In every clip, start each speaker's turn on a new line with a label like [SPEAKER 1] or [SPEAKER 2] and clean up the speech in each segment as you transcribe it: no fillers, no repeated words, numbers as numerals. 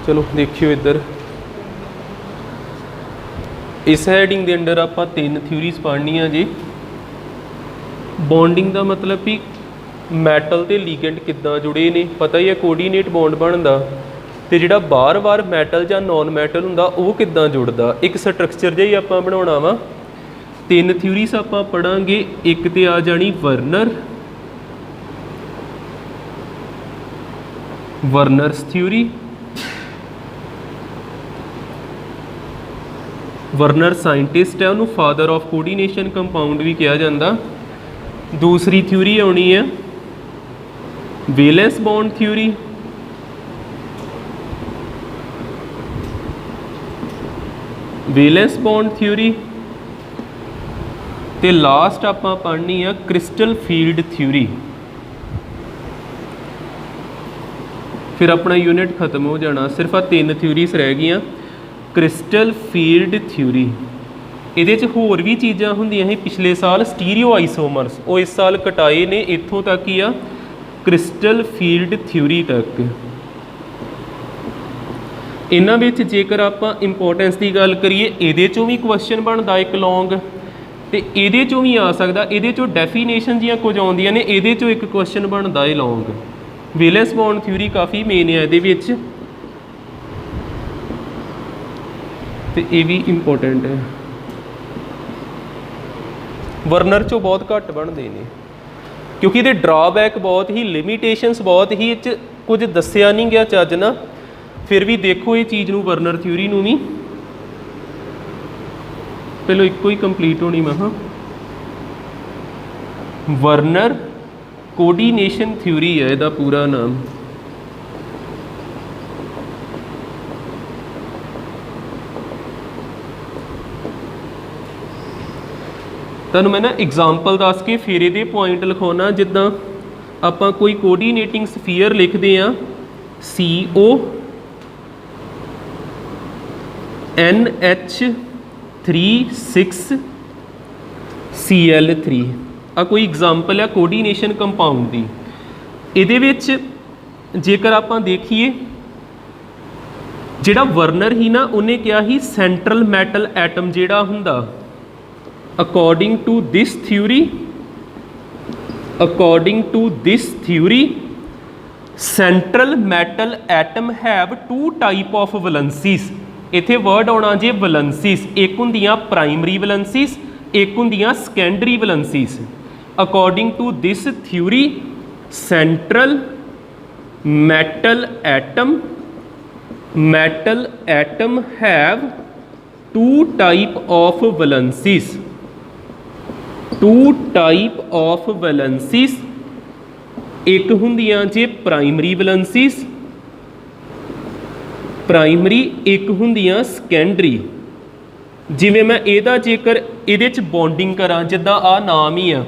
[SPEAKER 1] चलो देखियो इधर इस हैडिंग के अंडर आप 3 थ्योरीज पढ़निया जी। बॉन्डिंग का मतलब भी मैटल ते लीगेंड किद्दां जुड़े ने, पता ही है कोऑर्डिनेट बॉन्ड बनता, तो जिहड़ा बार बार मैटल जां नॉन मैटल हुंदा वो किद्दां जुड़दा, एक स्ट्रक्चर जिहा ही आपां बनाउणा वा। 3 थ्योरीज आपां पढ़ांगे, एक ते आ जानी वर्नर्स थ्योरी। वर्नर साइंटिस्ट है, उन्होंने फादर ऑफ कोऑर्डिनेशन कंपाउंड भी कहा जाता। दूसरी थ्योरी आनी है valence bond theory. Valence bond theory ते लास्ट आपां पढ़नी है क्रिस्टल फील्ड थ्योरी। फिर अपना यूनिट खत्म हो जाना, सिर्फ 3 थ्योरीज रह गई। क्रिस्टल फील्ड थ्योरी ये होर भी चीज़ां होंदियां हैं, पिछले साल स्टीरियो आइसोमर्स वो इस साल कटाए ने, इत्थों तक ही आ क्रिस्टल फील्ड थ्योरी तक। इन्हां विच जेकर आपां इंपोर्टेंस की गल करिए, ये भी क्वेश्चन बनता एक लॉन्ग, तो ये भी आ सकता, ये डेफिनेशन जियां कुछ आउंदियां ने, ये एक क्वेश्चन बनता है लॉन्ग। वैलेंस बॉन्ड थ्योरी काफ़ी मेन है ये, तो ये भी इंपोर्टेंट है। वर्नर चो बहुत घट बनते हैं क्योंकि ये ड्रॉबैक बहुत ही, लिमिटेशनस बहुत ही, कुछ दसिया नहीं गया चज ना। फिर भी देखो ये चीज़ नूं वर्नर थ्योरी नूं भी पहले एको ही कंप्लीट होनी। मैं हाँ वर्नर कोऑर्डिनेशन थ्योरी है इसका पूरा नाम। तुहानूं मैं ना एग्जाम्पल दस के फिर ये पॉइंट लिखाना, जिद्दां आपां कोई कोऑर्डिनेटिंग स्फीयर लिखते हैं CO NH3 6Cl3 आ कोई एग्जाम्पल है कोऑर्डिनेशन कंपाउंड की। इहदे विच जेकर आपां देखिए जिहड़ा वर्नर ही ना, उन्हें क्या ही सेंट्रल मैटल एटम जिहड़ा हुंदा, according to this theory central metal atom have 2 type of valencies। इत्थे वर्ड आना जे वैलेंसीज, एक हुंदियां प्राइमरी वैलेंसीज, एक हुंदियां secondary valencies. according to this theory central metal atom have 2 type of valencies। 2 type of valencies, एक हुंदियां जे primary valencies, एक हुंदियां सैकेंडरी। जिवें मैं इहदा जेकर इहदे च बॉन्डिंग करा, जिद्दां आ नाम ही आ,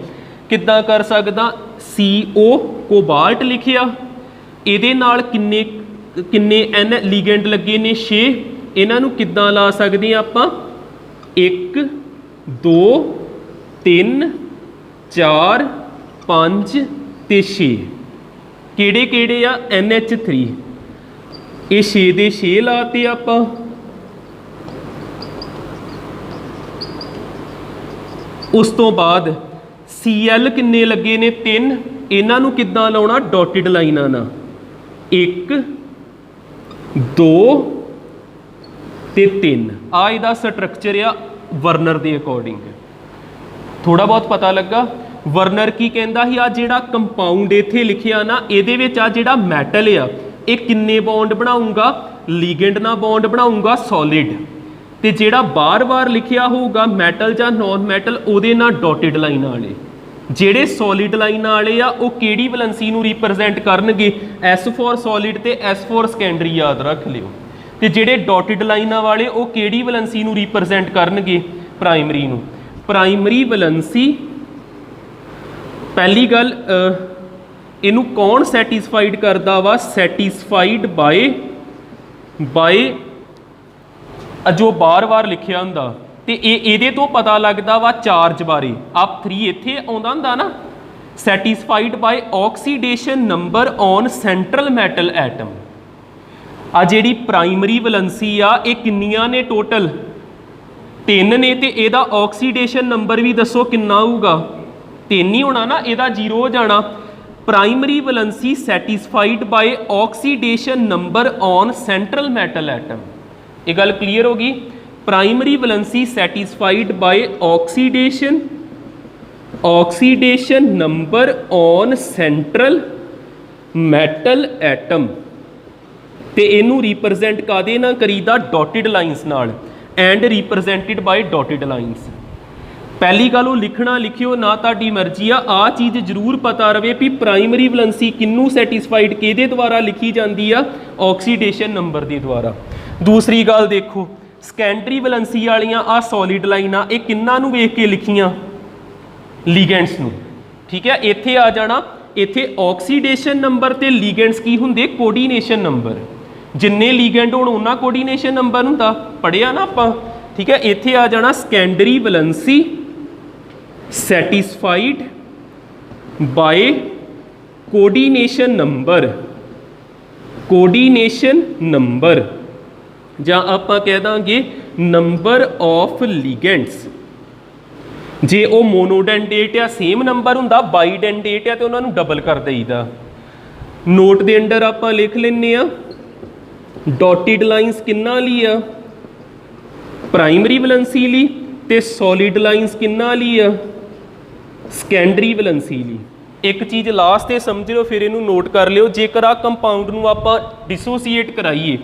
[SPEAKER 1] किद्दां कर सकदा, CO कोबाल्ट लिखिया, इहदे नाल किन्ने N लीगेंड लगे ने 6, इन्हां नूं किद्दां ला सकदे आपां 1 2 3 4 5 ते 6। किहड़े किहड़े आ NH3, ये 6 दे 6 लाते आपां। उस तो बाद Cl किन्ने लगे ने 3, इन्हां नूं किद्दां लाउणा, डॉटेड लाइनां नाल 1 2 ते 3। आ इहदा स्ट्रक्चर आ वर्नर के अकॉर्डिंग। थोड़ा बहुत पता लगा वर्नर की कहता ही, आ जिहड़ा कंपाउंड इत्थे लिखिया ना, इहदे विच आ जिहड़ा मैटल आ, ये किन्ने बॉन्ड बनाऊंगा, लीगेंड नाल बॉन्ड बनाऊंगा सॉलिड, ते जिहड़ा बार बार लिखिया होगा मैटल जां नॉन मैटल, उहदे नाल डॉटेड लाइन वाले। जिहड़े सॉलिड लाइन वाले आ वो किहड़ी वैलेंसी नूं रिप्रजेंट करनगे, S फॉर सॉलिड ते S फॉर सैकेंडरी, याद रख लिओ। ते जिहड़े डॉटेड लाइनां वाले वो किहड़ी वैलेंसी नूं रिप्रजेंट करनगे, प्राइमरी नूं। प्राइमरी वैलेंसी पहली गल, इनू कौन सैटिस्फाइड करता वा, सैटिस्फाइड बाय जो बार बार लिखिया हुंदा, ते इहदे तो पता लगता वा चार्ज बारे। आप 3 इत्थे आउंदा हुंदा ना, satisfied by oxidation number on central metal atom. आ जिहड़ी प्राइमरी वैलेंसी आ ये किन्नियां ने टोटल 3 ने, तो इहदा ऑक्सीडेशन नंबर भी दसो किन्ना होगा, 3 ही होना ना, इहदा 0 हो जाना। Primary valency satisfied by oxidation number on central metal atom. ये गल क्लीयर होगी। Primary valency satisfied by oxidation number on central metal atom, तो इनू रिप्रजेंट कादे ना करीदा, डॉटेड लाइनस नाल, and represented by dotted lines. पहली गल वो लिखना लिखियो ना, ताड़ी मर्जी आ चीज़ जरूर पता रहे भी प्राइमरी वैलेंसी किन्नू सैटिस्फाइड किहदे द्वारा लिखी जाती है, ऑक्सीडेशन नंबर के द्वारा। दूसरी गल देखो सैकेंडरी वैलेंसी वालियां आ सॉलिड लाइनां ये किन्ना नू वेख के लिखियां, लीगेंड्स नू। ठीक है, इत्थे आ जाना, इत्थे ऑक्सीडेशन नंबर ते लीगेंड्स की हुंदे, कोऑर्डिनेशन नंबर। जिन्ने लीगेंड होण उन्ना कोऑर्डिनेशन नंबर हुंदा, पढ़िया ना आपां। ठीक है, इत्थे आ जाना secondary valency satisfied by coordination number, coordination number, ਜਾਂ ਆਪਾਂ ਕਹਿ ਦਾਂਗੇ नंबर ऑफ ਲੀਗੈਂਡਸ। जे वो मोनोडेंडेट या सेम नंबर हुंदा, बाईडेंडेट या तो उन्होंने डबल कर देईदा। नोट के अंडर आप लिख लेने डॉटेड लाइनस किन्ना ली आ, प्राइमरी वैलेंसी ली, ते सॉलिड लाइनस किन्ना ली आ, सैकेंडरी वैलेंसी ली। एक चीज़ लास्ट ते समझ लो, फिर इनू नोट कर लियो। जेकर आ कंपाउंड नू आपां डिसोसीएट कराइए,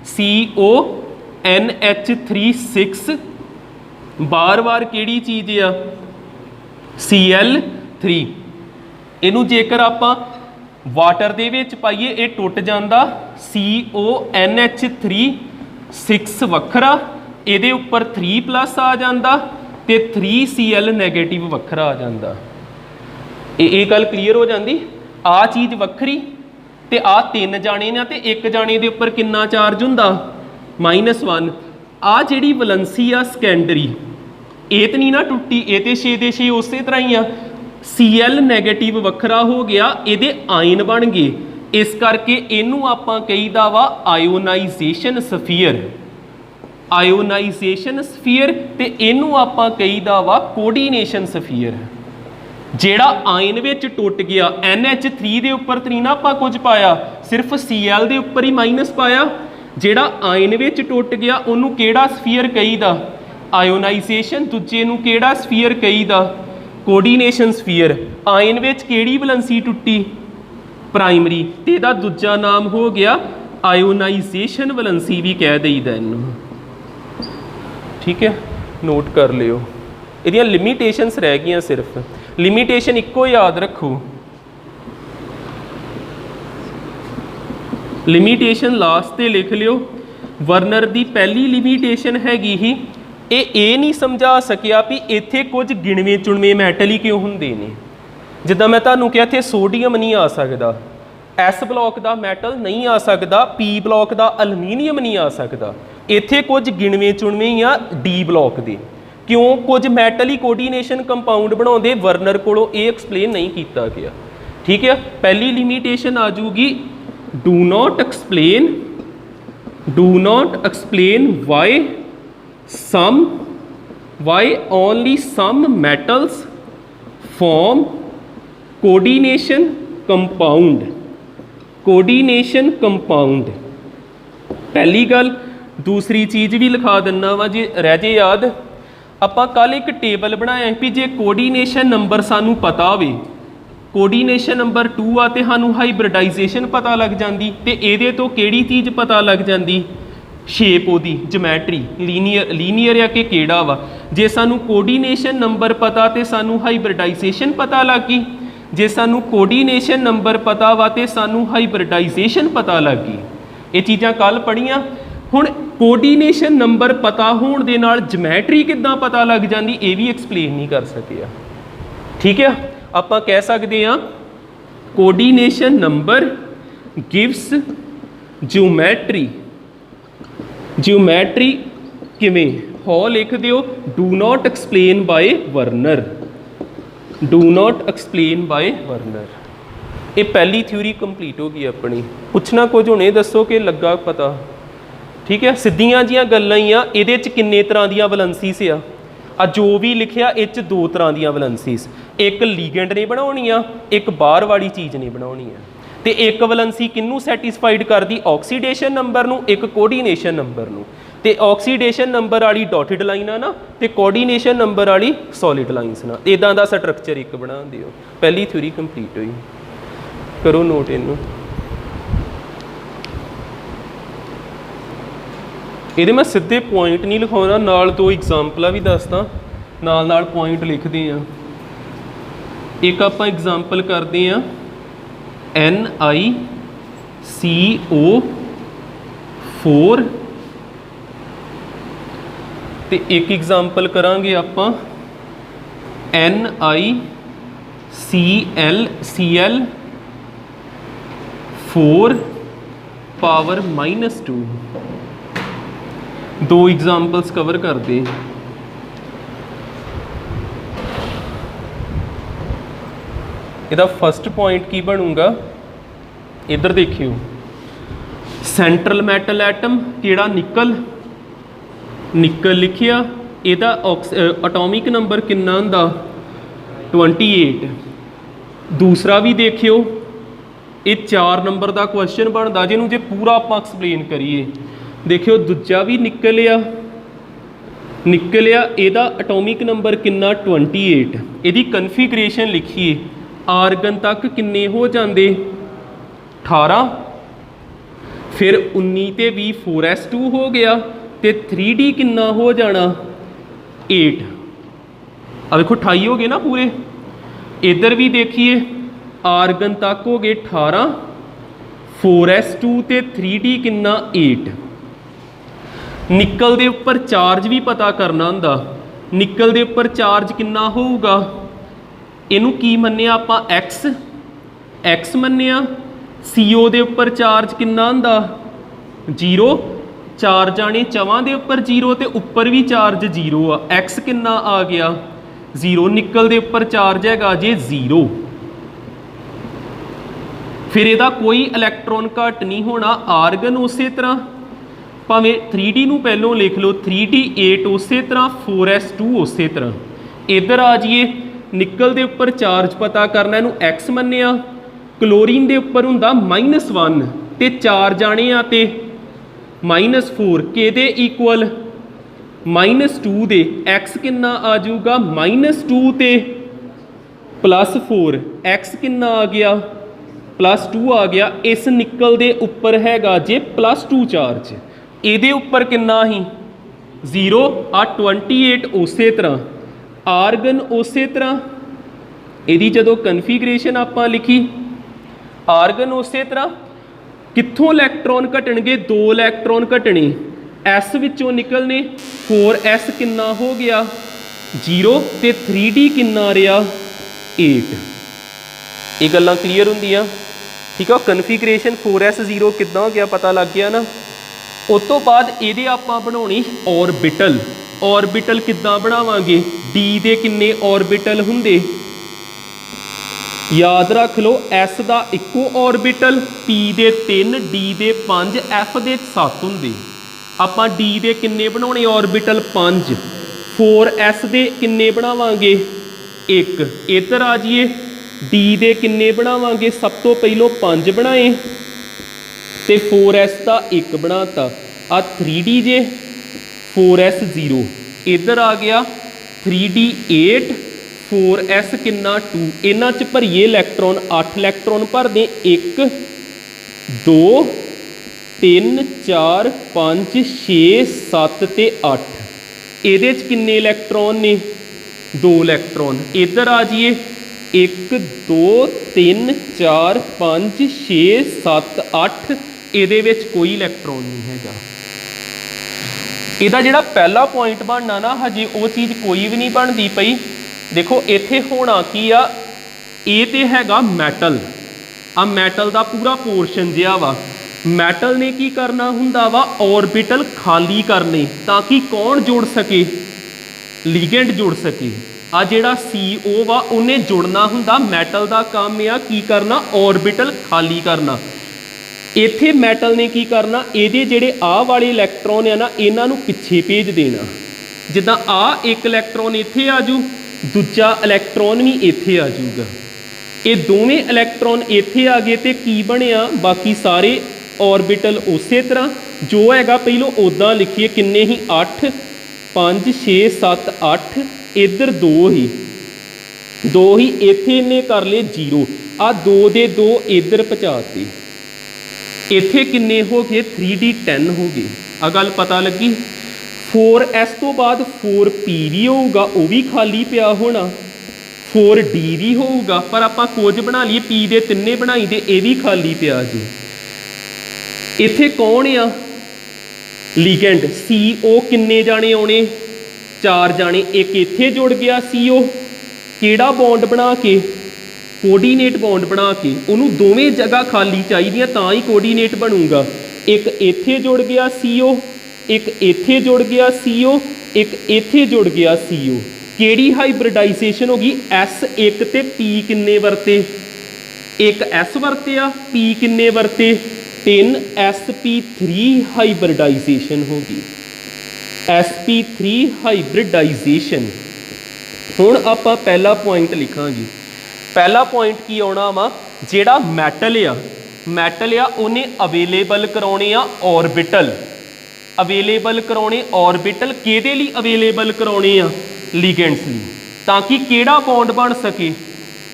[SPEAKER 1] CONH3 बार बार किहड़ी चीज़ आ, Cl3। इनू जेकर आपां वाटर दे विच पाइए ये टुट जांदा, CONH3 वखरा, इहदे उपर 3+ आ जांदा, ते 3Cl नैगेटिव वखरा आ जांदा। ये गल क्लीयर हो जाती। आ चीज़ वक्री ते आ 3 जाने ने, ते एक जाने दे उपर किन्ना चार्ज हुंदा, -1। आ जिहड़ी वैलेंसी आ सैकेंडरी, ये तो नहीं ना टुट्टी, ये तो 6 ਦੇ 6 उस तरह ही आ। Cl नैगेटिव वखरा हो गया, ये आयन बन गए, इस करके इनू आपां कहीदा वा आयोनाइजेशन सफीयर, आयोनाइजेशन सफीयर, ते इनू आपां कहीदा वा कोऑर्डिनेशन सफीयर। ਜਿਹੜਾ आयन ਵਿੱਚ टुट गया, NH3 ਦੇ ਉੱਪਰ ਤਾਂ ਨਹੀਂ ਨਾ ਆਪਾਂ ਕੁਝ ਪਾਇਆ, ਸਿਰਫ Cl ਦੇ ਉੱਪਰ ਹੀ ਮਾਈਨਸ ਪਾਇਆ। ਜਿਹੜਾ आयन ਵਿੱਚ टुट गया ਉਹਨੂੰ ਕਿਹੜਾ ਸਫੀਅਰ ਕਹੀਦਾ, ਆਇਓਨਾਈਜੇਸ਼ਨ। ਦੂਜੇ ਨੂੰ ਕਿਹੜਾ ਸਫੀਅਰ ਕਹੀਦਾ, ਕੋਆਰਡੀਨੇਸ਼ਨ ਸਫੀਅਰ। आयन ਵਿੱਚ ਕਿਹੜੀ ਵੈਲੈਂਸੀ ਟੁੱਟੀ, ਪ੍ਰਾਇਮਰੀ, ਤੇ ਇਹਦਾ ਦੂਜਾ ਨਾਮ ਹੋ ਗਿਆ ਆਇਓਨਾਈਜੇਸ਼ਨ ਵੈਲੈਂਸੀ ਵੀ ਕਹਿ ਦਈਦਾ ਇਹਨੂੰ। ਠੀਕ ਹੈ, ਨੋਟ ਕਰ ਲਿਓ। ਇਹਦੀਆਂ ਲਿਮਿਟੇਸ਼ਨਸ ਰਹਿ ਗਈਆਂ, ਸਿਰਫ लिमिटेशन इक्को याद रखो। लिमिटेशन लास्ट ते लिख लियो। वर्नर दी पहली लिमिटेशन हैगी ही ये नहीं समझा सकिया भी इत्थे कुछ गिणवे चुणवे मैटल ही क्यों हुंदे ने। जिद्दां मैं तुहानूं कहा इत्थे सोडियम नहीं आ सकता, एस ब्लॉक का मैटल नहीं आ सकता, पी ब्लॉक का अलमीनीयम नहीं आ सकता। इत्थे कुछ गिणवे चुणवे ही आ डी ब्लॉक के। क्यों, कुछ मैटल ही कोऑर्डिनेशन कंपाउंड बनाते, वर्नर कोलों ये एक्सप्लेन नहीं किया गया। ठीक है, पहली लिमिटेशन आ जूगी do not explain why only some metals form coordination compound. पहली गल। दूसरी चीज़ भी लिखा दिना वा जे रह जे याद। ਆਪਾਂ ਕੱਲ एक टेबल बनाया भी जे कोऑर्डिनेशन नंबर सानू पता हो, कोऑर्डिनेशन नंबर 2 आ तो सानू हाइब्रिडाइजेशन पता लग जाती, तो ये तो किहड़ी चीज़ पता लग जाती, शेप ओदी, जोमैट्री, लीनियर या कि केड़ा वा। जे सानू कोऑर्डिनेशन नंबर पता तो सानू हाइब्रिडाइजेशन पता लग गई, जे सानू कोऑर्डिनेशन नंबर पता वा तो सानू हाइब्रिडाइजेशन पता लग गई। ये चीज़ां कल पढ़ियां। हुण कोऑर्डिनेशन नंबर पता होने दे नाल जोमैट्री किद्दां पता लग जाती, ये भी एक्सप्लेन नहीं कर सकिया। ठीक है, आपां कह सकते हैं कोऑर्डिनेशन नंबर गिव्स ज्योमैट्री किवें, हो लिख दिओ do not explain by Werner, ये पहली थ्योरी कंप्लीट हो गई अपनी। पुछना कुछ हुणे दसो कि लगा पता, ठीक है। सिद्धियां जियां गल्लां ही आ। इहदे च किन्ने तरह दियां वैलेंसीज आ जो भी लिखिया इह च 2 तरह दियां वैलेंसीज, एक लीगेंड ने बनाउणी आ, एक बाहर वाली चीज़ ने बनाउणी आ। तो एक वैलेंसी किनू सैटिस्फाइड करदी, ऑक्सीडेशन नंबर नू, एक कोऑर्डिनेशन नंबर नू। तो ऑक्सीडेशन नंबर वाली डॉटेड लाइन आ ना, तो कोऑर्डिनेशन नंबर वाली सॉलिड लाइनस ना। इदां दा स्ट्रक्चर एक बना दिओ। पहली थ्योरी कंप्लीट हुई, करो नोट इनू। ये मैं सीधे पॉइंट नहीं लिखाउंदा, नाल 2 एग्जाम्पल भी दसदा, नाल नाल पॉइंट लिखते हैं। एक आप एग्जाम्पल करते हैं NiCO4, तो एक एग्जाम्पल करांगे आप NiClCl4 पावर -2। 2 एग्जाम्पल्स कवर करते। ਇਹਦਾ फस्ट पॉइंट की बनूगा, इधर देखियो, सेंट्रल मैटल एटम केड़ा निकल, निकल लिखिया, ਇਹਦਾ एटॉमिक नंबर किन्ना हुंदा 28। दूसरा भी देखियो, ये 4 नंबर का क्वेश्चन बनता जिन्हों जे पूरा आप एक्सप्लेन करिए। देखियो दूजा भी निकलिया, निकलिया, ਇਹਦਾ एटॉमिक नंबर किन्ना 28। ਇਹਦੀ कन्फिगरेशन लिखिए, आर्गन तक किन्ने हो जाते 18, फिर 19 ते 20 4s2 हो गया, तो 3d किन्ना हो जाना 8। अब देखो 28 हो गए ना पूरे। इधर भी देखिए आर्गन तक हो गए 18, 4s2 ते 3d किन्ना 8। निकल दे उपर चार्ज भी पता करना हुंदा, निकल दे उपर चार्ज किन्ना होऊगा, इनू की मन्निया आपां x मन्निया। CO दे उपर चार्ज किन्ना हुंदा 0, 4 जाने चवां दे उपर 0, तो उपर भी चार्ज 0 आ, x किन्ना आ गया 0। निकल दे उपर चार्ज हैगा जे 0, फिर इहदा कोई इलैक्ट्रॉन घट नहीं होना। आर्गन उस तरह, भावें 3d नू पहलों लिख लो, 3d 8 उस तरह, 4s2 उस तरह। इधर आ जाइए, निकल दे उपर चार्ज पता करना, इनू x मन्निया। क्लोरीन दे उपर हुंदा -1, ते 4 जाने आ ते -4, किहदे इक्वल -2 दे। x किन्ना आ जाऊगा -2 ते +4, x किन्ना आ गया +2 आ गया। इस निकल दे उपर हैगा जे +2 चार्ज, ਇਹਦੇ उपर किन्ना ही 0 आ 28 उस तरह। आर्गन उस तरह, यदि जदों कन्फिगरेशन आपां लिखी, आर्गन उस तरह, कित्थों इलैक्ट्रॉन घटणगे 2 इलैक्ट्रॉन घटने, S विचों निकलने, 4s किन्ना हो गया 0, ते 3d किन्ना रहा 8। ये गल्लां क्लीयर हुंदियां, ठीक है। कन्फिगरेशन 4s 0 किद्दां हो गया पता लग गया ना। उस तो बाद ये आपां बनाउणी ऑर्बिटल। ऑर्बिटल किद्दां बनावांगे, डी दे किन्ने ऑर्बिटल हुंदे, याद रख लो, एस दा इक्को ऑर्बिटल, पी दे 3, डी दे 5, एफ दे 7 हुंदे। आपां डी दे किन्ने बनाउणे ऑर्बिटल 5, 4s दे किन्ने बनावांगे 1। इधर आ जाइए, डी दे किन्ने बनावांगे, सब तो पहलों 5 बनाए, तो 4s का 1 बनाता, आ 3d जे 4s 0। इधर आ गया 3d 8, 4s किन्ना 2। इन्हां च भरीए इलैक्ट्रॉन, 8 इलैक्ट्रॉन भर दें, 1 2 3 4 5 6 7 ते 8। ਇਹਦੇ च किन्ने इलैक्ट्रॉन ने 2 इलैक्ट्रॉन। इधर आ जाइए, 1 2 3 4 5 6 7 8, ਇਹਦੇ ਵਿੱਚ कोई इलैक्ट्रॉन नहीं हैगा। ਇਹਦਾ ਜਿਹੜਾ पहला पॉइंट बनना ना, हजे वो चीज़ कोई भी नहीं बनती पई। देखो इत्थे होना की आ, ये तो हैगा मैटल, आ मैटल का पूरा पोर्शन जिहा वा। मैटल ने की करना हुंदा वा, ऑर्बिटल खाली करने, ताकि कौन जुड़ सके, लीगेंड जुड़ सके। आ जिहड़ा CO वा उन्हें जुड़ना हुंदा मैटल का काम आ की करना ऑर्बिटल खाली करना। इत्थे मैटल ने की करना इहदे जिहड़े आ वाले इलैक्ट्रॉन है ना इन्हां नूं पिछे भेज देना। जिद्दां आ एक इलैक्ट्रॉन इत्थे आजू दूजा इलैक्ट्रॉन भी इत्थे आ जाऊगा। ये दोवें इलैक्ट्रॉन इत्थे आ गए तो की बनिया बाकी सारे ऑर्बिटल उस तरह जो हैगा पहलों उदा लिखिए किन्ने ही 8 5 6 7 8 इधर दो ही इत्थे इन्हें कर ले 0 आ 2 दे 2 इधर पहुँचाते इत्थे किन्ने हो गए 3D10 हो गए। आ गल पता लगी। 4s तो बाद 4p भी होगा वह भी खाली पिया होना 4d भी होगा पर आप कुछ बना लिए p दे तिन्ने बनाई दे ये भी खाली पिया जी। इत्थे कौन आ लीगेंड CO किन्ने जाने आने 4 जाने एक इत्थे जुड़ गया CO केड़ा बॉन्ड बना के कोऑर्डिनेट बॉन्ड बना के उन्होंने दोवें जगह खाली चाहिए तां ही कोऑर्डिनेट बनूगा। एक इत्थे जुड़ गया CO एक इत्थे जुड़ गया CO एक इत्थे जुड़ गया CO केड़ी हाइब्रिडाइजेशन होगी S1 ते P किन्ने वरते एक S वरते आ P किन्ने वरते 3 sp3 हाइब्रिडाइजेशन होगी sp3 हाइब्रिडाइजेशन। हुण आपां पहला पॉइंट लिखांगे। पहला पॉइंट की आना वा जिहड़ा मैटल आ उन्हें अवेलेबल कराने आ ऑर्बिटल अवेलेबल कराने ऑर्बिटल किहदे लई अवेलेबल कराने आ लीगेंड्स लई ताकि केड़ा बॉन्ड बन सके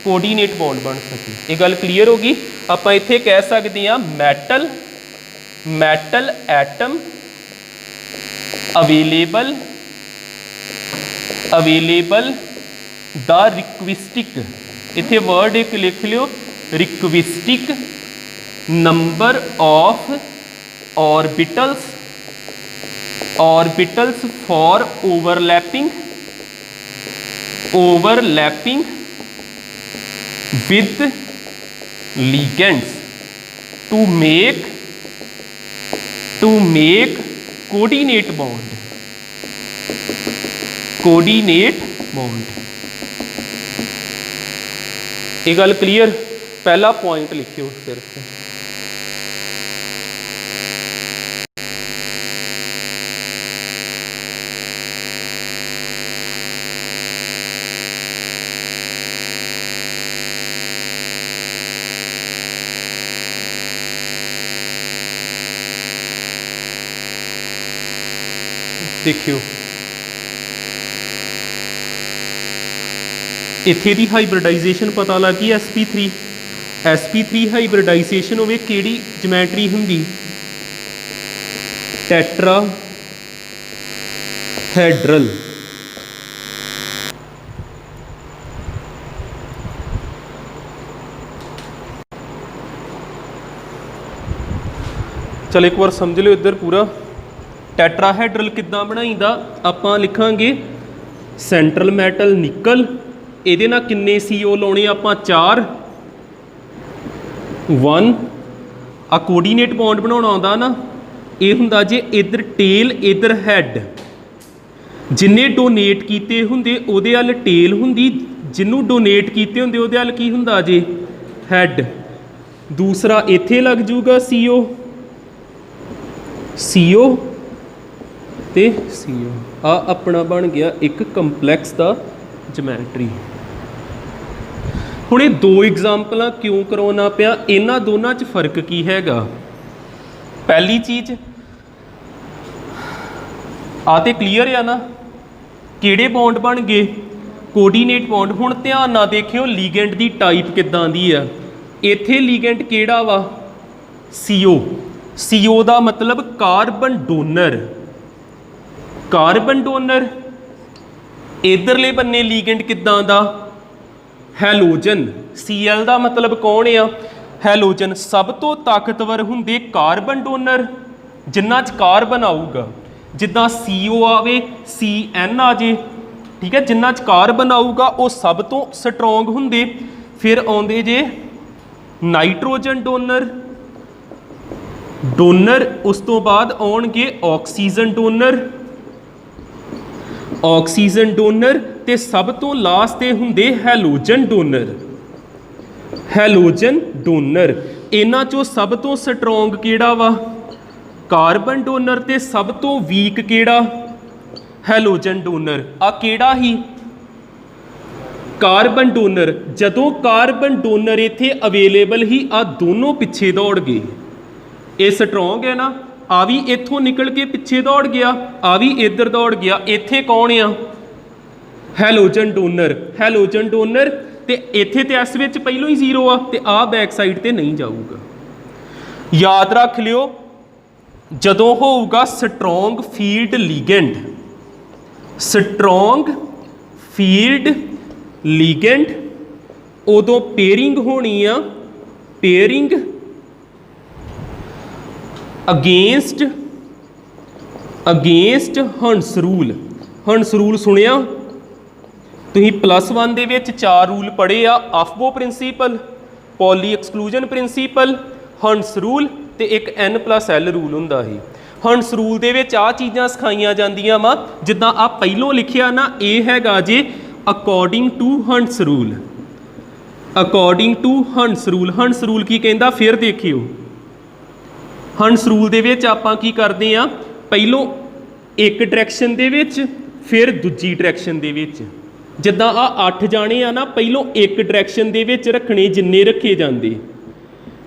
[SPEAKER 1] कोऑर्डिनेट बॉन्ड बन सके। ये गल क्लीयर होगी। आपां इत्थे कह सकते हैं metal atom available the requisite इत्थे वर्ड एक लिख लियो requisite number of orbitals for overlapping with ligands to make coordinate bond ये गल क्लीयर। पहला पॉइंट लिखियो सिर्फ देखियो इत्थे दी हाइब्रिडाइजेशन पता लग गई sp3 हाइब्रिडाइजेशन होवे केड़ी ज्योमेट्री हुंदी टेट्राहेड्रल। चल एक बार समझ लो इधर पूरा टैट्राहेड्रल किद्दां बनाईदा आपां लिखांगे सेंट्रल मैटल निकल इहदे नाल किन्ने CO लाउणे आपां 4 1 आ कोऑर्डिनेट बॉन्ड बनाउणा आउंदा ना ये हुंदा जे इधर टेल इधर हैड जिन्ने डोनेट कीते हुंदे उहदे अल टेल हुंदी जिन्नू डोनेट कीते हुंदे उहदे अल की हुंदा जे हैड। दूसरा इत्थे लग जूगा CO ते CO आ अपना बन गया एक कंपलैक्स दा ज्योमेट्री। हुण ये दो एग्जाम्पल क्यों करवाना पिया इन्हां दोनों च फर्क की हैगा। पहली चीज़ आते क्लीयर है ना किहड़े बॉन्ड बन गए कोऑर्डिनेट बॉन्ड। हुण ध्यान ना देखियो लीगेंड की टाइप किदां दी है। इत्थे लीगेंड किहड़ा वा CO का मतलब कार्बन डोनर इधरले बन्ने लीगेंड किदां दा हैलोजन। Cl का मतलब कौन आ हैलोजन। सब तो ताकतवर हुंदे कार्बन डोनर जिन्हां च कार्बन आऊगा जिद्दां CO आवे CN आ जे ठीक है जिन्हां च कार्बन आऊगा वो सब तो स्ट्रोंग हुंदे। फिर आउंदे जे नाइट्रोजन डोनर उस तो बाद आउणगे ऑक्सीजन डोनर ਤੇ ਸਭ ਤੋਂ ਲਾਸਟ ਤੇ ਹੁੰਦੇ ਹੈਲੋਜਨ ਡੋਨਰ। ਹੈਲੋਜਨ ਡੋਨਰ ਇਹਨਾਂ ਚੋਂ ਸਭ ਤੋਂ ਸਟਰੋਂਗ ਕਿਹੜਾ ਵਾ? Carbon donor. ਤੇ ਸਭ ਤੋਂ ਵੀਕ ਕਿਹੜਾ? Halogen donor. ਆ ਕਿਹੜਾ ਹੀ? Carbon donor. ਜਦੋਂ ਕਾਰਬਨ ਡੋਨਰ ਇੱਥੇ ਅਵੇਲੇਬਲ ਹੀ ਆ ਦੋਨੋਂ ਪਿੱਛੇ ਦੌੜ ਗਏ। ਇਹ ਸਟਰੋਂਗ ਹੈ ਨਾ, ਆ ਵੀ ਇੱਥੋਂ ਨਿਕਲ ਕੇ ਪਿੱਛੇ ਦੌੜ ਗਿਆ, ਆ ਵੀ ਇੱਧਰ ਦੌੜ ਗਿਆ। ਇੱਥੇ ਕੌਣ ਆ? Halogen donor. ਹੈਲੋਜਨ ਡੋਨਰ ਤੇ ਇੱਥੇ ਤੇ ਇਸ ਵਿੱਚ ਪਹਿਲੋਂ ਹੀ 0 ਆ ਤੇ ਆ ਬੈਕ ਸਾਈਡ ਤੇ ਨਹੀਂ ਜਾਊਗਾ। ਯਾਦ ਰੱਖ ਲਿਓ, ਜਦੋਂ ਹੋਊਗਾ ਸਟਰੋਂਗ ਫੀਲਡ ਲੀਗੈਂਡ, ਸਟਰੋਂਗ ਫੀਲਡ ਲੀਗੈਂਡ, ਉਦੋਂ ਪੇਅਰਿੰਗ ਹੋਣੀ ਆ, ਪੇਅਰਿੰਗ ਅਗੇਂਸਟ ਹੰਸ ਰੂਲ। ਹੰਸ ਰੂਲ ਸੁਣਿਆ ਤੁਸੀਂ +1 ਦੇ ਵਿੱਚ 4 ਰੂਲ ਪੜ੍ਹੇ ਆ। ਆਫਬੋ ਪ੍ਰਿੰਸੀਪਲ, ਪੋਲੀ ਐਕਸਕਲੂਜਨ ਪ੍ਰਿੰਸੀਪਲ, ਹੰਸ ਰੂਲ ਤੇ ਇੱਕ N+L ਰੂਲ ਹੁੰਦਾ ਸੀ। ਹੰਸ ਰੂਲ ਦੇ ਵਿੱਚ ਆ ਚੀਜ਼ਾਂ ਸਿਖਾਈਆਂ ਜਾਂਦੀਆਂ ਵਾ, ਜਿੱਦਾਂ ਆ ਪਹਿਲੋਂ ਲਿਖਿਆ ਨਾ, ਇਹ ਹੈਗਾ ਜੇ according to Hund's rule. According to Hund's rule. Hund's rule ਕੀ ਕਹਿੰਦਾ ਫਿਰ ਦੇਖਿਓ। ਹੰਸ ਰੂਲ ਦੇ ਵਿੱਚ ਆਪਾਂ ਕੀ ਕਰਦੇ ਆ, ਪਹਿਲੋਂ ਇੱਕ ਡਾਇਰੈਕਸ਼ਨ ਦੇ ਵਿੱਚ ਫਿਰ ਦੂਜੀ ਡਾਇਰੈਕਸ਼ਨ ਦੇ ਵਿੱਚ। ਜਿੱਦਾਂ ਆ 8 ਜਾਣੇ ਆ ਨਾ, ਪਹਿਲੋਂ ਇੱਕ ਡਾਇਰੈਕਸ਼ਨ ਦੇ ਵਿੱਚ ਰੱਖਣੇ ਜਿੰਨੇ ਰੱਖੇ ਜਾਂਦੇ,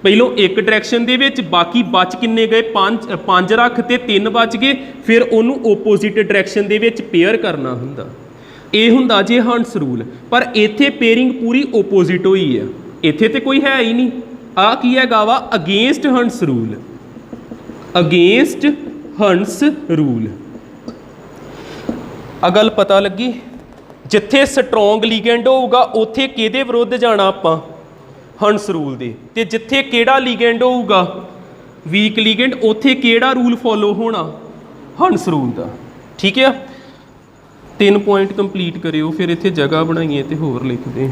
[SPEAKER 1] ਪਹਿਲੋਂ ਇੱਕ ਡਾਇਰੈਕਸ਼ਨ ਦੇ ਵਿੱਚ, ਬਾਕੀ ਬਚ ਕਿੰਨੇ ਗਏ? 5 ਰੱਖ ਤੇ 3 ਬਚ ਗਏ, ਫਿਰ ਉਹਨੂੰ ਓਪੋਜ਼ਿਟ ਡਾਇਰੈਕਸ਼ਨ ਦੇ ਵਿੱਚ ਪੇਅਰ ਕਰਨਾ ਹੁੰਦਾ। ਇਹ ਹੁੰਦਾ ਜੇ ਹੰਸ ਰੂਲ। ਪਰ ਇੱਥੇ ਪੇਅਰਿੰਗ ਪੂਰੀ ਓਪੋਜ਼ਿਟ ਹੋਈ ਆ, ਇੱਥੇ ਤੇ ਕੋਈ ਹੈ ਹੀ ਨਹੀਂ। ਆ ਕੀ ਹੈਗਾ ਵਾ? ਅਗੇਂਸਟ ਹੰਸ ਰੂਲ। ਅਗੇਂਸਟ ਹੰਸ ਰੂਲ। ਆ ਗੱਲ ਪਤਾ ਲੱਗੀ? ਜਿੱਥੇ ਸਟਰੋਂਗ ਲੀਗੈਂਡ ਹੋਊਗਾ ਉੱਥੇ ਕਿਹਦੇ ਵਿਰੁੱਧ ਜਾਣਾ ਆਪਾਂ? ਹੰਸ ਰੂਲ ਦੇ। ਤੇ ਜਿੱਥੇ ਕਿਹੜਾ ਲੀਗੈਂਡ ਹੋਊਗਾ? ਵੀਕ ਲੀਗੈਂਡ, ਉੱਥੇ ਕਿਹੜਾ ਰੂਲ ਫੋਲੋ ਹੋਣਾ? ਹੰਸ ਰੂਲ ਦਾ। ਠੀਕ ਹੈ, 3 ਪੁਆਇੰਟ ਕੰਪਲੀਟ ਕਰਿਓ, ਫਿਰ ਇੱਥੇ ਜਗ੍ਹਾ ਬਣਾਈਏ ਤੇ ਹੋਰ ਲਿਖਦੇ।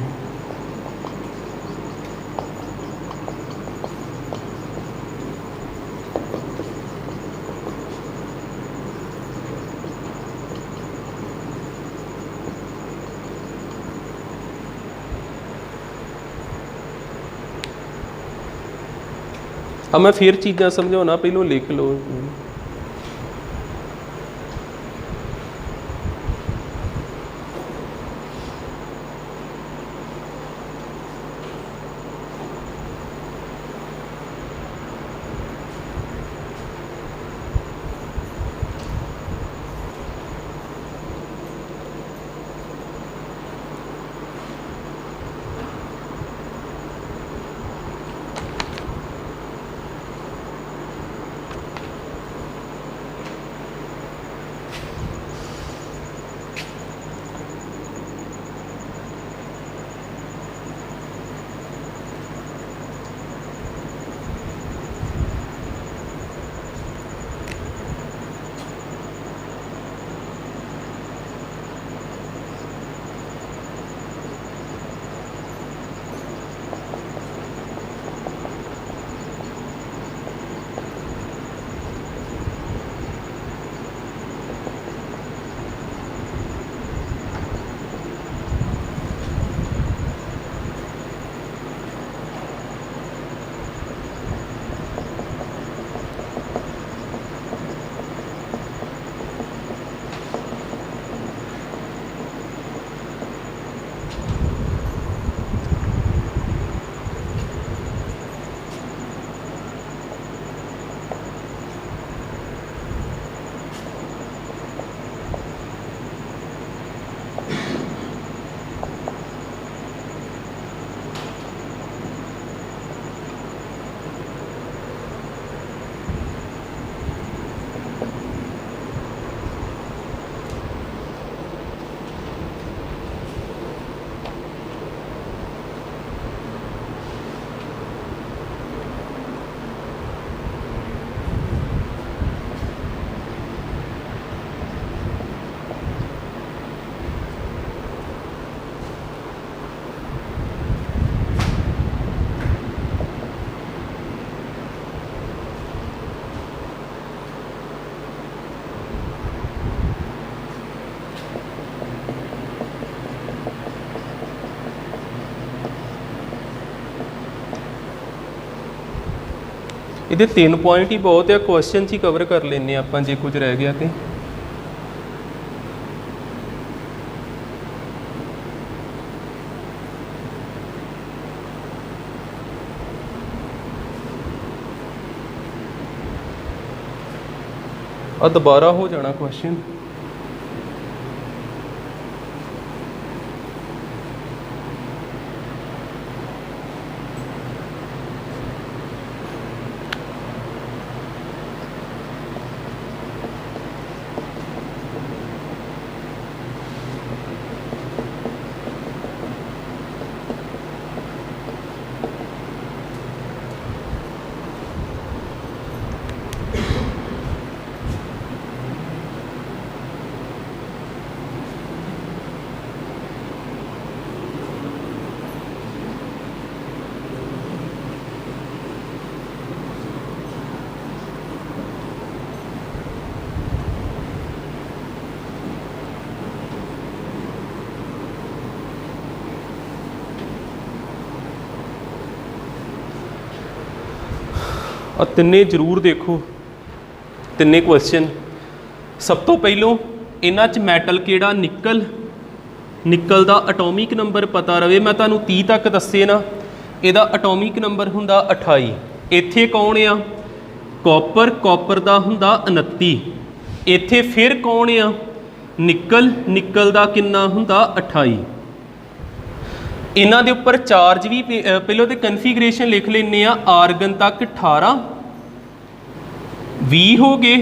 [SPEAKER 1] अब मैं फिर चीज़ां समझाना, पहलों लिख लो। ਇਹਦੇ 3 ਪੁਆਇੰਟ ਹੀ ਬਹੁਤ ਆ, ਕੁਐਸਚਨ 'ਚ ਹੀ ਕਵਰ ਕਰ ਲੈਂਦੇ ਆਪਾਂ ਜੇ ਕੁਝ ਰਹਿ ਗਿਆ ਤੇ। ਆ ਦੁਬਾਰਾ ਹੋ ਜਾਣਾ ਕੁਐਸਚਨ। और तिन्ने जरूर देखो, तिन्ने क्वेश्चन। सब तो पहलों इन्हां च मैटल किहड़ा, निकल। निकल का एटॉमिक नंबर पता रहे, मैं तुहानूं 30 तक दस्से ना, इहदा एटॉमिक नंबर हुंदा 28। इत्थे कौन आ, कॉपर। कॉपर का हुंदा 29। इत्थे फिर कौन आ, निकल। निकल का किन्ना हुंदा 28। इन्हां दे उपर चार्ज भी पहलों तो कन्फिगरेशन लिख लेने आ। आर्गन तक 18, 20 हो गए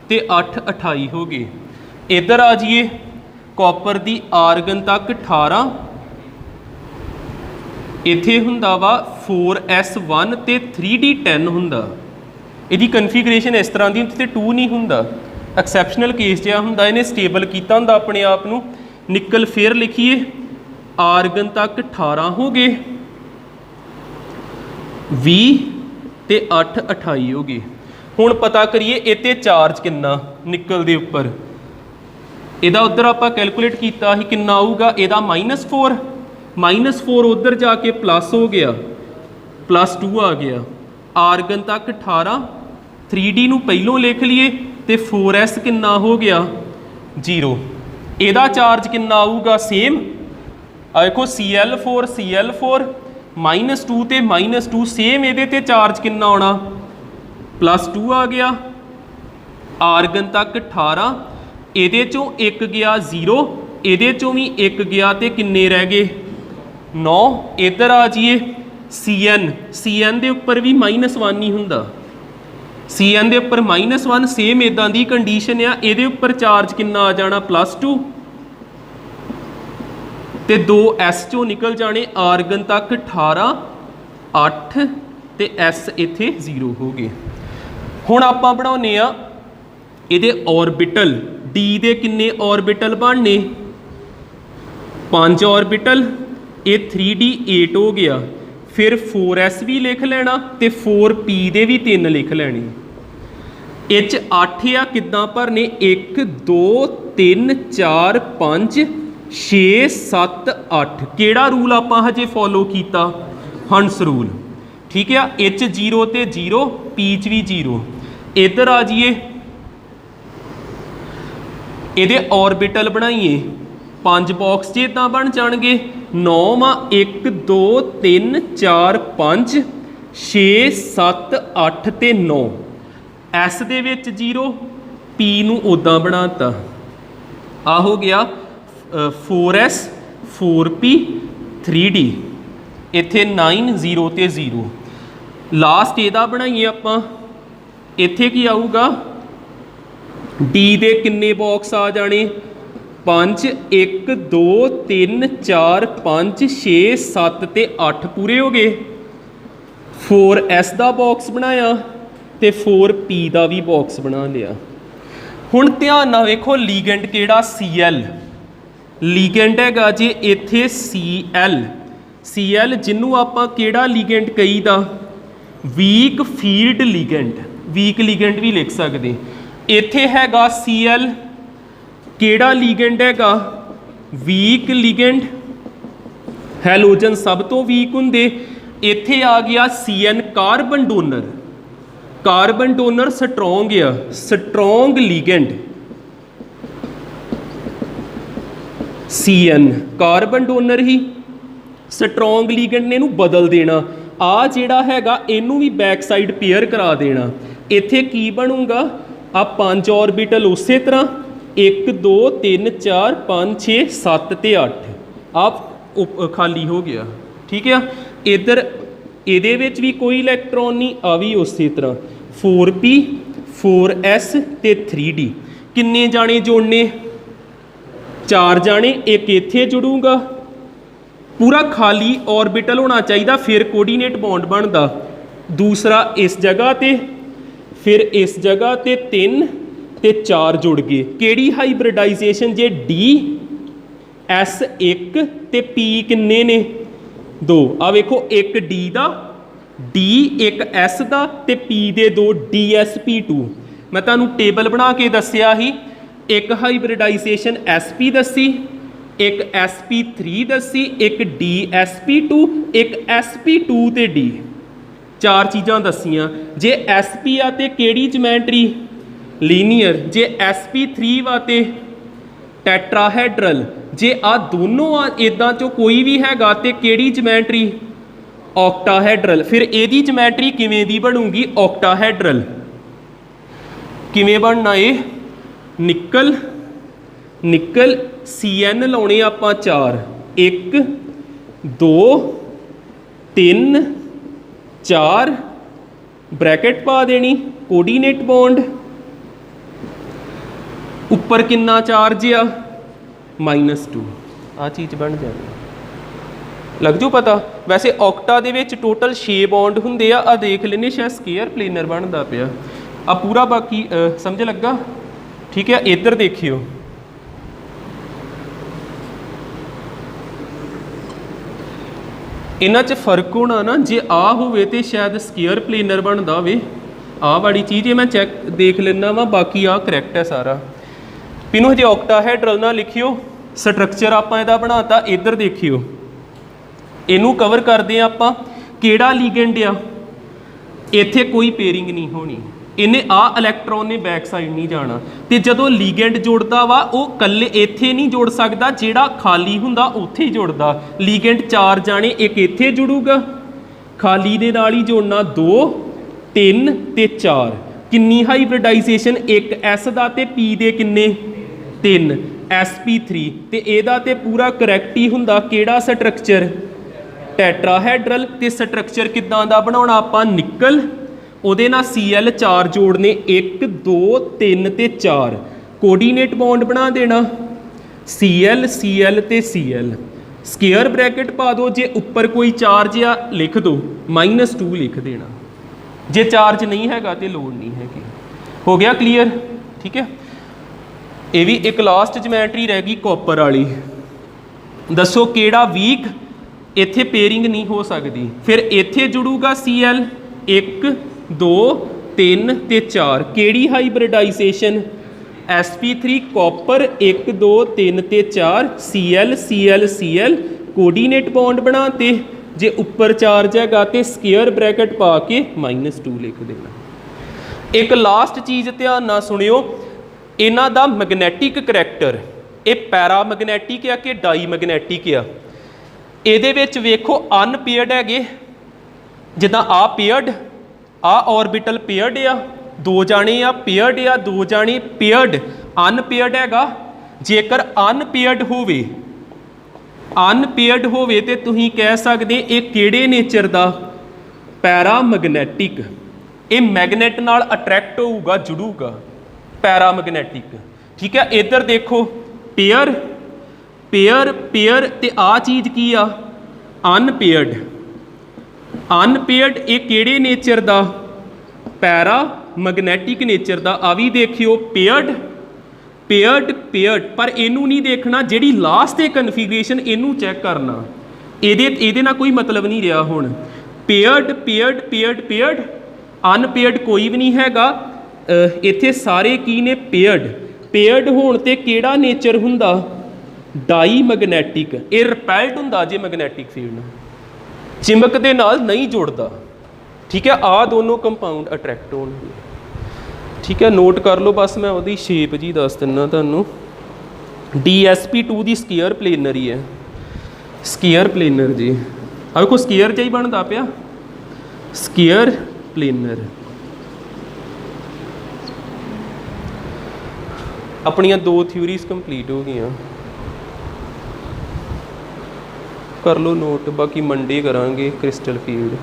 [SPEAKER 1] तो 8, 28 हो गए। इधर आ जाइए, कॉपर की आर्गन तक 18, इत्थे हुंदा वा 4s1 ते 3d10 हुंदा। इहदी कन्फिगरेशन इस तरह की होंदी, 2 नहीं हुंदा। एक्सैप्शनल केस जिहा हुंदा, इन्हें स्टेबल कीता हुंदा अपने आप नूं। निकल फिर लिखिए, आर्गन तक 18 हो गए, 20 ते 8, 28 हो गए। हुण पता करिए इत्ते चार्ज किन्ना निकल दे उपर। इहदा उधर आपां कैलकुलेट कीता ही, किन्ना आऊगा इहदा -4। -4 उधर जाके प्लस हो गया, +2 आ गया। आर्गन तक 18, 3d नूं पहलों लिख लीए तो 4s किन्ना हो गया 0। इहदा चार्ज किन्ना आऊगा सेम। देखो Cl4 Cl4 -2 ते -2 सेम, ये ते चार्ज किन्ना आना +2 आ गया। आर्गन तक 18, ये चों एक गया 0, ये चों भी एक गया तो किन्ने रह गए 9। इधर आ जाइए, Cn। Cn के उपर भी -1 ही हुंदा। Cn के उपर -1 सेम इदां दी कंडीशन आ। ये उपर चार्ज किन्ना आ जाना +2 ते 2 S चों निकल जाने। आर्गन तक 18, 8 ते S इत्थे 0 हो गए। हुण आपां बनाउने आ इहदे ऑर्बिटल। D दे किन्ने ऑर्बिटल बनने, 5 ऑर्बिटल। ये 3d8 हो गया। फिर 4s भी लिख लेना ते 4p दे भी 3 लिख लेने। इच 8 आ, किद्दां भरने, 1 2 3 4 5 6 7 8। केड़ा रूल आपां हजे फॉलो कीता, हंस रूल। ठीक है, एच 0 ते 0, पी च भी 0। इधर आ जाइए, ये ऑर्बिटल बनाइए। 5 बॉक्स च इदां बन जाएंगे। 9 वा 1 2 3 4 5 6 7 8 ते 9। एस दे विच 0, पी नूं उदां बनाता। आ हो गया 4s 4p 3d। इत्थे 9 0 ते 0। लास्ट इहदा बनाइए आपां। इत्थे की आऊगा, डी दे किन्ने बॉक्स आ जाने, 5 1 2 3 4 5 6 7 ते 8 पूरे हो गए। 4s का बॉक्स बनाया तो 4p का भी बॉक्स बना लिया। हुण ध्यान नाल वेखो, लीगेंड किहड़ा, Cl। लीगेंड हैगा जे इत्थे Cl। Cl जिन्हों आपां किहड़ा लीगेंड कहीदा, weak field ligand. Weak ligand भी लिख सकते। इत्थे हैगा Cl, किहड़ा लीगेंड हैगा, वीक लीगेंड। हैलोजन सब तो वीक हुंदे। इत्थे आ गया Cn carbon donor. Carbon donor strong ਆ, strong ligand CN carbon donor ਹੀ ਸਟਰੋਂਗ ਲੀਗੈਂਡ ਨੇ ਇਹਨੂੰ ਬਦਲ ਦੇਣਾ। ਆ ਜਿਹੜਾ ਹੈਗਾ ਇਹਨੂੰ ਵੀ ਬੈਕ ਸਾਈਡ ਪੇਅਰ ਕਰਾ ਦੇਣਾ। ਇੱਥੇ ਕੀ ਬਣੂਗਾ, ਆ 5 ऑर्बिटल ਉਸੇ ਤਰ੍ਹਾਂ 1 2 3 4 5 6 7 ਤੇ 8 ਆ ਖਾਲੀ ਹੋ ਗਿਆ। ਠੀਕ ਆ, ਇੱਧਰ ਇਹਦੇ ਵਿੱਚ ਵੀ ਕੋਈ ਇਲੈਕਟ੍ਰੋਨ ਨਹੀਂ, ਆ ਵੀ ਉਸੇ ਤਰ੍ਹਾਂ 4p 4s ਤੇ 3d। ਕਿੰਨੇ ਜਾਣੇ ਜੋੜਨੇ, 4 ਜਾਣੇ। ਇੱਕ ਇੱਥੇ ਜੁੜੂਗਾ, पूरा खाली ऑर्बिटल होना चाहिए, फिर कोऑर्डिनेट बॉन्ड बनता। दूसरा इस जगह ते, फिर इस जगह ते 3 ते 4 जुड़ गए। केड़ी हाइब्रिडाइजेशन जे DS1 ते P किन्ने ने 2। आ वेखो एक D दा, D एक S दा ते P दे 2 DSP2। मैं तुहानू टेबल बना के दस्सिया ही, एक हाइब्रिडाइजेशन SP दसी, एक SP3 दसी, एक DSP2, एक SP2 ते D। 4 चीज़ां दसियां। जे SP आ ते केड़ी जमैट्री, लीनियर। जे SP3 वा ते टैट्राहेड्रल। जे आ दोनों आ इदां चो कोई भी हैगा ते केड़ी जमैट्री, ऑक्टाहेड्रल। फिर एदी जमैट्री किवें दी बनूगी, ऑक्टाहेड्रल। किवें बनना ये, निकल निकल CN लाने आपां 4, 1 2 3 4 ब्रैकेट पा देनी, कोऑर्डिनेट बॉन्ड। उपर कितना चार्ज आ, -2। आ चीज़ बन जाती, लग जू पता। वैसे ऑक्टा दे विच टोटल 6 बॉन्ड हुंदे आ देख लेने, शायद स्केयर प्लेनर बनता पिया आ पूरा। बाकी समझ लगा, ठीक है। इधर देखियो, इन्हां च फर्क होना ना, जे आ होवे ते शायद स्केयर प्लेनर बनता होवे। आ वाली चीज़ ये मैं चैक देख लेना वा, बाकी आ करैक्ट है सारा। पिनो हजे ऑक्टाहेड्रल ना लिखियो, स्ट्रक्चर आपां इहदा बनाता। इधर देखियो, इनू कवर करते हैं आपां। केड़ा लीगेंड आ, इत्थे कोई पेयरिंग नहीं होनी, इन्हें आ इलैक्ट्रॉन ने बैक साइड नहीं जाना। तो जदों लीगेंड जुड़ता वा वो कल्ले इत्थे नहीं जुड़ सकता, जिहड़ा खाली हुंदा उत्थे ही जुड़दा। लीगेंड 4 जाने, एक इत्थे जुड़ूगा, खाली दे नाल ही जोड़ना 2 3 ते 4। किन्नी हाइब्रिडाइजेशन, एक S दा ते P दे किन्ने 3, SP3। ते एदा ते पूरा करैक्ट ही हुंदा। केड़ा स्ट्रक्चर, टैट्राहेड्रल। ते स्ट्रक्चर किदां दा बनाउणा आपां, निकल ਉਹਦੇ ਨਾਲ Cl 4 जोड़ने, 1 2 3 ते 4। कोऑर्डिनेट बॉन्ड बना देना, Cl Cl ते Cl। स्केयर ब्रैकेट पा दो। जे उपर कोई चार्ज आ लिख दो, -2 लिख देना। जे चार्ज नहीं हैगा तो लोड़ नहीं हैगी। हो गया क्लीयर, ठीक है। ये भी एक लास्ट जमैट्री रह गई कॉपर वाली। दसो केड़ा वीक, इत्थे पेयरिंग नहीं हो सकती। फिर इत्थे जुड़ूगा Cl 1 2 3 ते 4। केड़ी हाइब्रिडाइजेशन, SP3 कॉपर 1 2 3 ते 4, Cl Cl Cl। Coordinate bond बनाते। जे उपर चार्ज हैगा तो स्केयर ब्रैकेट पा के -2 लिख देना। एक लास्ट चीज़ ध्यान नाल सुनियो, इन्हां दा मैगनैटिक करैक्टर, ये पैरामैगनैटिक आ कि डाईमैगनैटिक आ। इहदे विच वेखो अनपेयर्ड हैगे, जिद्दां आ पेयर्ड, आ ऑर्बिटल पेयर्ड आ, 2 जाने आ पेयर्ड आ, 2 जाने पेयर्ड। अनपेयर्ड हैगा, जेकर अनपेयर्ड होवे ते तुसीं कह सकदे ये किहड़े नेचर दा, पैरामैगनैटिक। ये मैगनेट नाल अट्रैक्ट होऊगा, जुड़ूगा, पैरामैगनैटिक। ठीक है। इधर देखो, पेयर पेयर पेयर ते आ चीज़ की आ, अनपेयर्ड। अनपेयर्ड ये किहड़े नेचर दा, पैरामैगनैटिक नेचर दा। आ भी देखियो, पेयर्ड पेयर्ड पेयर्ड। पर इनू नहीं देखना, जिहड़ी लास्ट है कन्फिगरेशन इनू चैक करना। ये ना कोई मतलब नहीं रहा हुण। Paired paired paired paired, unpaired कोई भी नहीं हैगा। इत्थे सारे की ने पेयर्ड। पेयर्ड होण ते किहड़ा नेचर हुंदा, डाईमैगनैटिक। ये रिपैल्ड हुंदा जे मैगनैटिक फील्ड चिमक दे नाल नहीं जुड़दा। ठीक है, आ दोनों कंपाउंड अट्रैक्ट होणगे। ठीक है, नोट कर लो बस, मैं वो शेप जी दस दिना तुहानूं। DSP2 की स्केयर प्लेनर ही है, स्केयर प्लेनर जी। अब को स्केयर च ही बनता पिया, स्केयर प्लेनर। अपनियां 2 थ्योरीज कंप्लीट हो गई, कर लो नोट, बाकी मंडे करांगे क्रिस्टल फील्ड।